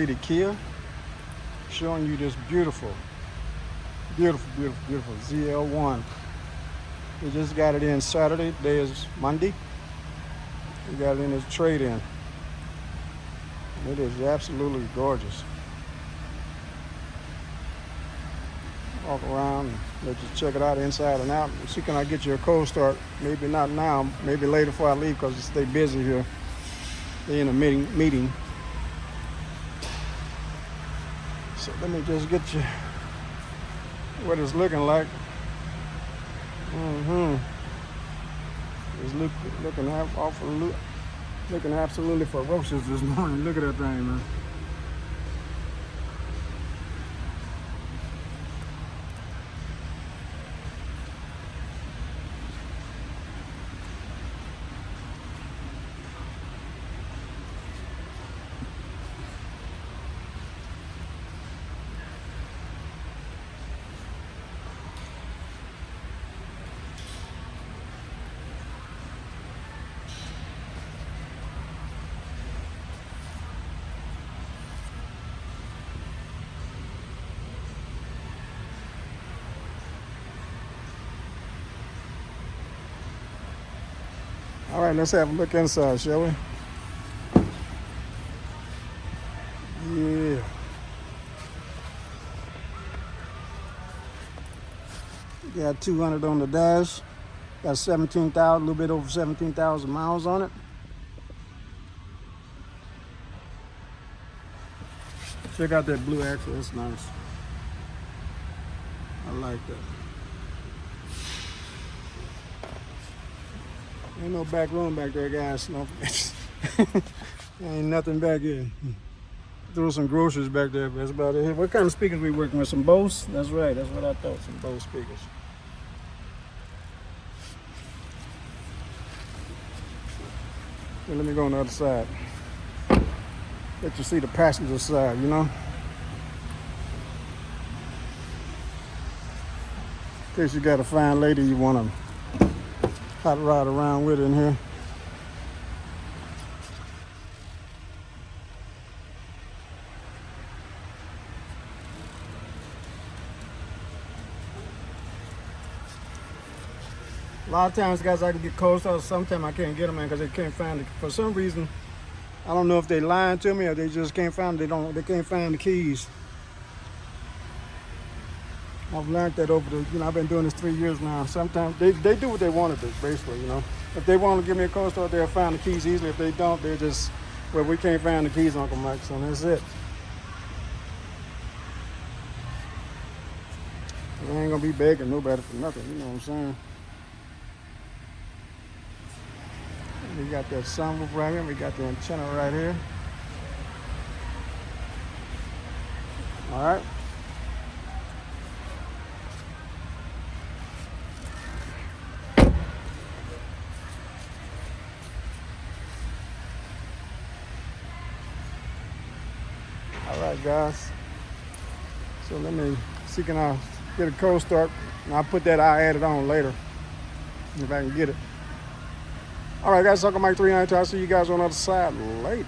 completed Kia, showing you this beautiful ZL1. We just got it in Saturday. Today is Monday. We got it in as trade-in. It is absolutely gorgeous. Walk around and let you check it out inside and out. See, can I get you a cold start? Maybe not now, maybe later before I leave, because they stay busy here. They're in a meeting. So let me just get you what it's looking like. It's looking absolutely ferocious this morning. Look at that thing, man. All right, let's have a look inside, shall we? Yeah. Got 200 on the dash. Got 17,000, a little bit over 17,000 miles on it. Check out that blue axle, that's nice. I like that. Ain't no back room back there, guys. No, ain't nothing back here. Threw some groceries back there, but that's about it. What kind of speakers we working with? Some Bose? That's right, that's what I thought, some Bose speakers. Okay, let me go on the other side. Let you see the passenger side, you know? In case you got a fine lady you want to hot ride around with in here. A lot of times, guys, I can get cold starts. Sometimes I can't get them, man, because they can't find it. For some reason, I don't know if they lying to me or they just can't find. They can't find the keys. I've learned that over the, I've been doing this 3 years now. Sometimes they do what they want to do, basically, If they want to give me a cold start, they'll find the keys easily. If they don't, they're just, well, we can't find the keys, Uncle Mike, so that's it. I ain't gonna be begging nobody for nothing, you know what I'm saying? We got that sunroof right here. We got the antenna right here. All right. All right, guys. So let me see, can I get a cold start? And I'll put that, I'll add it on later if I can get it. All right, guys, Uncle Mike 392. I'll see you guys on the other side later.